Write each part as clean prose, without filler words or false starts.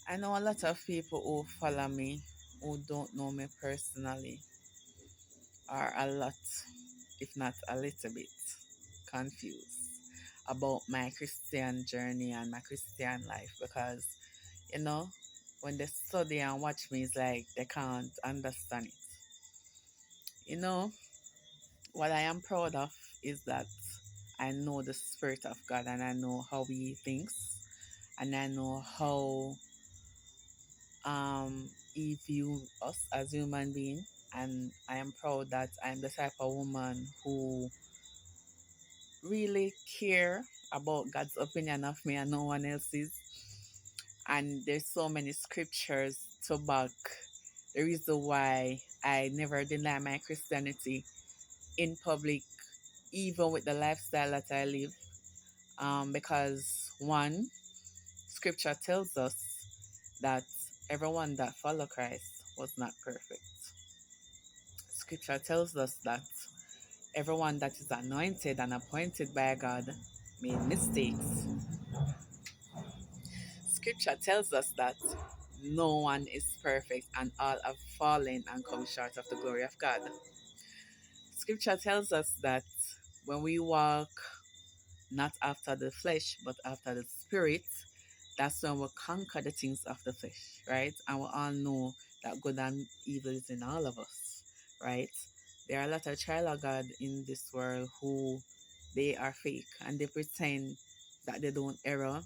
I know a lot of people who follow me who don't know me personally are a lot, if not a little bit, confused about my Christian journey and my Christian life because, you know, when they study and watch me, it's like they can't understand it. You know, what I am proud of is that I know the Spirit of God and I know how He thinks and I know how He views us as human beings. And I am proud that I'm the type of woman who really care about God's opinion of me and no one else's. And there's so many scriptures to back the reason why I never deny my Christianity in public, even with the lifestyle that I live. Because one, scripture tells us that everyone that follow Christ was not perfect. Scripture tells us that everyone that is anointed and appointed by God made mistakes. Scripture tells us that no one is perfect and all have fallen and come short of the glory of God. Scripture tells us that when we walk not after the flesh but after the spirit, that's when we conquer the things of the flesh, right? And we all know that good and evil is in all of us, right? There are a lot of child of God in this world who they are fake and they pretend that they don't error.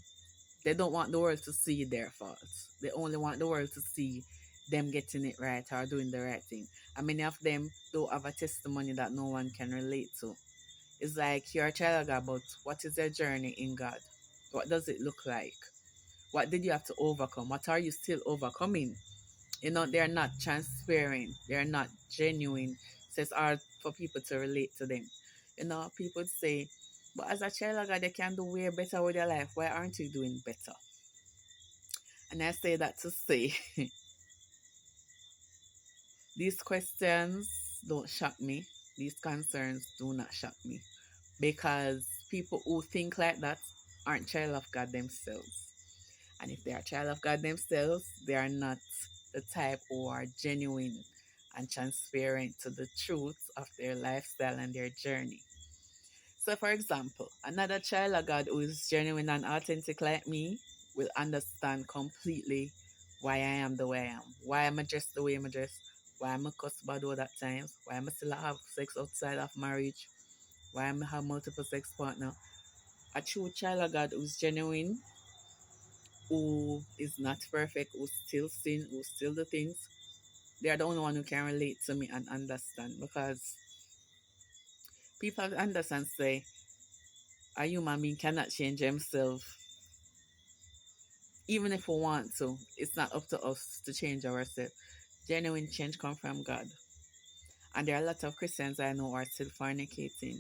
They don't want the world to see their faults. They only want the world to see them getting it right or doing the right thing. And many of them don't have a testimony that no one can relate to. It's like you're a child of God, but what is your journey in God? What does it look like? What did you have to overcome? What are you still overcoming? You know, they're not transparent. They're not genuine. So it's hard for people to relate to them. You know, people say, but as a child of God, they can do way better with their life. Why aren't you doing better? And I say that to say, these questions don't shock me. These concerns do not shock me. Because people who think like that aren't child of God themselves. And if they are child of God themselves, they are not the type who are genuine and transparent to the truth of their lifestyle and their journey. So, for example, another child of God who is genuine and authentic like me will understand completely why I am the way I am, why I'm dressed the way I'm dressed, why I'm a cuss bad word at times, why I'm still have sex outside of marriage, why I'm have multiple sex partner. A true child of God who's genuine, who is not perfect, who still sin, who still do things, they are the only one who can relate to me and understand because people understand say a human being cannot change himself even if we want to. It's not up to us to change ourselves. Genuine change come from God. And there are a lot of Christians I know are still fornicating.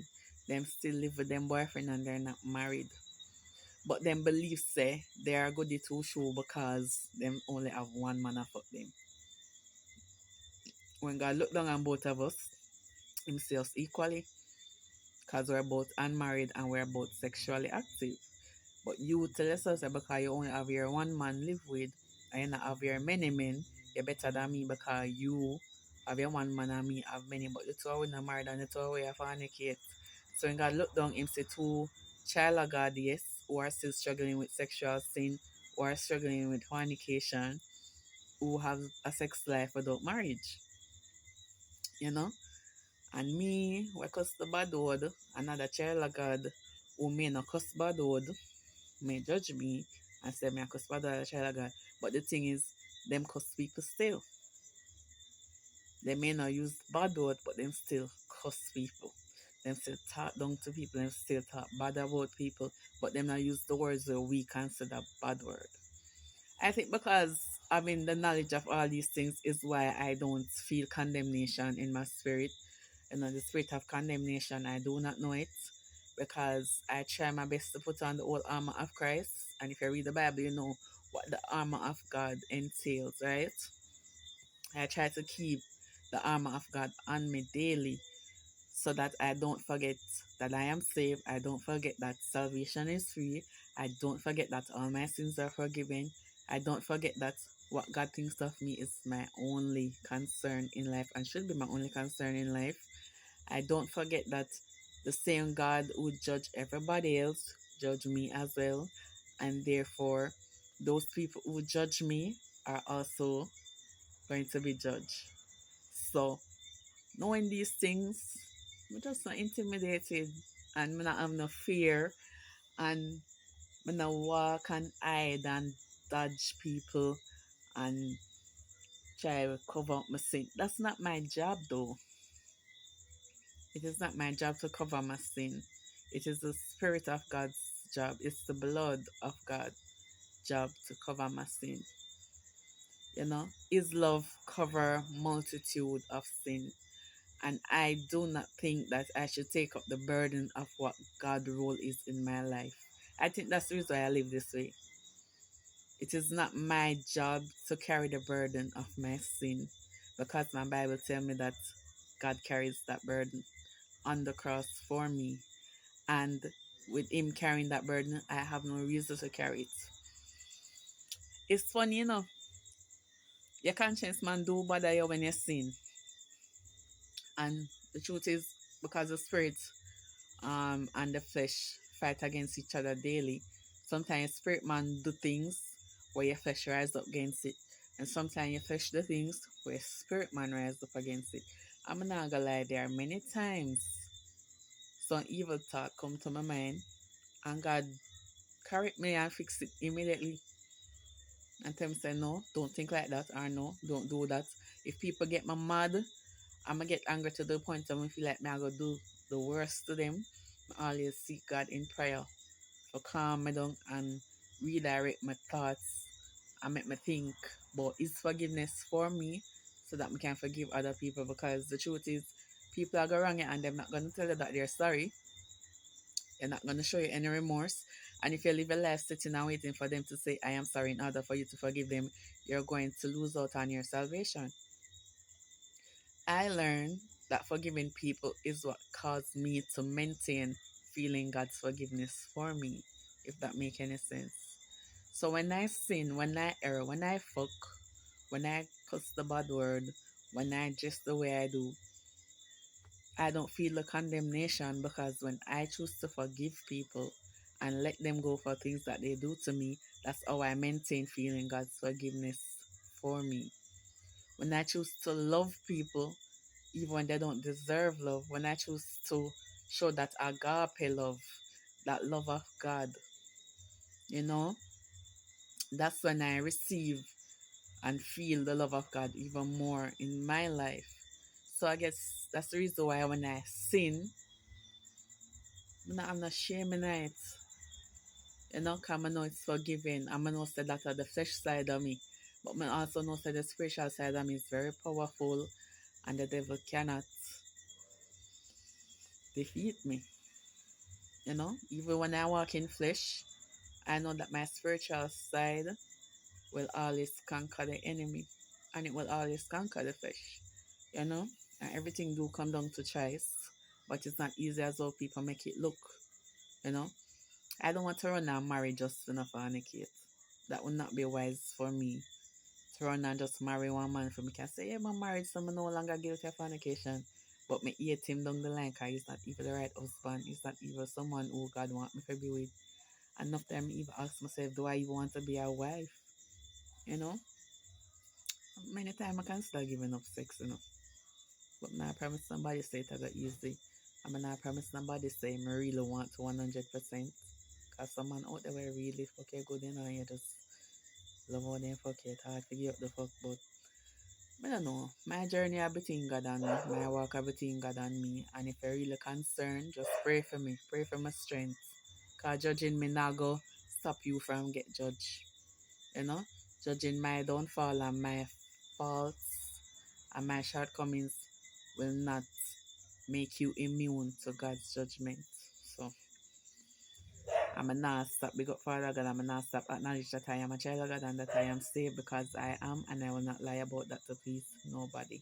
Them still live with them boyfriend and they're not married. But them believe say they are goody two shoe because them only have one man of them. When God look down on both of us, Him see us equally because we're both unmarried and we're both sexually active. But you tell yourself that because you only have your one man live with and you not have your many men, you're better than me because you have your one man and me have many, but the two are not married and the two are way fornicate. So when God look down, Him see two child of God, yes, who are still struggling with sexual sin, who are struggling with fornication, who have a sex life without marriage. You know? And me, we cuss the bad word, another child of God who may not cuss bad word, may judge me and say me a cuss bad word, a child of God. But the thing is, them cuss people still. They may not use bad word, but them still cuss people. Them still talk down to people, them still talk bad about people, but them not use the words that we consider bad word. I think because having the knowledge of all these things is why I don't feel condemnation in my spirit. You know, the spirit of condemnation, I do not know it because I try my best to put on the whole armor of Christ. And if you read the Bible, you know what the armor of God entails, right? I try to keep the armor of God on me daily so that I don't forget that I am saved. I don't forget that salvation is free. I don't forget that all my sins are forgiven. I don't forget that what God thinks of me is my only concern in life and should be my only concern in life. I don't forget that the same God who judge everybody else judge me as well. And therefore, those people who judge me are also going to be judged. So, knowing these things, I'm just not intimidated and I'm not have no fear and I'm not walk and hide and dodge people and try to cover up my sin. That's not my job though. It is not my job to cover my sin. It is the Spirit of God's job. It's the blood of God's job to cover my sin. You know, His love cover multitude of sin. And I do not think that I should take up the burden of what God's role is in my life. I think that's the reason why I live this way. It is not my job to carry the burden of my sin because my Bible tells me that God carries that burden on the cross for me. And with Him carrying that burden, I have no reason to carry it. It's funny, your conscience man do bother you when you sin. And the truth is, because the spirit and the flesh fight against each other daily, sometimes spirit man do things where your flesh rise up against it. And sometimes your flesh do things where spirit man rise up against it. I'm not gonna lie, there are many times some evil thought come to my mind and God correct me and fix it immediately. And tell me say no, don't think like that, or no, don't do that. If people get me mad, I'm gonna get angry to the point of me feel like me I go do the worst to them. I always seek God in prayer for calm me down and redirect my thoughts and make me think about His forgiveness for me so that we can forgive other people, because the truth is people are going wrong and they're not gonna tell you that they're sorry. They're not gonna show you any remorse. And if you live a life sitting and waiting for them to say I am sorry in order for you to forgive them, you're going to lose out on your salvation. I learned that forgiving people is what caused me to maintain feeling God's forgiveness for me, if that make any sense. So when I sin, when I err, when I fuck, when I cuss the bad word, when I just the way I do, I don't feel the condemnation, because when I choose to forgive people and let them go for things that they do to me, that's how I maintain feeling God's forgiveness for me. When I choose to love people, even when they don't deserve love, when I choose to show that agape love, that love of God, you know, that's when I receive and feel the love of God even more in my life. So I guess that's the reason why when I sin, I'm not shame in it. Because I know it's forgiving. I know that that's the flesh side of me. But I also know that the spiritual side of me is very powerful and the devil cannot defeat me. Even when I walk in flesh, I know that my spiritual side will always conquer the enemy and it will always conquer the flesh. You know? And everything do come down to choice, but it's not easy as how people make it look. You know? I don't want to run and marry just to not fornicate. That would not be wise for me. To run and just marry one man for me can say, yeah, I'm married, so I'm no longer guilty of fornication. But me hate him down the line because he's not even the right husband. He's not even someone who God want me to be with. And enough time I even ask myself, do I even want to be a wife? You know? Many times I can start giving up sex, But now I promise somebody say it as easy. I mean, I promise somebody say I really want to 100%. Because someone out there will really fuck you good, and you just love how they fuck you. It's hard to give up the fuck, but I don't know. My journey are between God and me. My walk are between God and me. And if you're really concerned, just pray for me. Pray for my strength. Because judging me now go stop you from get judged. You know? Judging my downfall and my faults and my shortcomings will not make you immune to God's judgment. So I'm not stop big up Father God. I'm not stop acknowledge that I am a child of God and that I am saved because I am, and I will not lie about that to please nobody.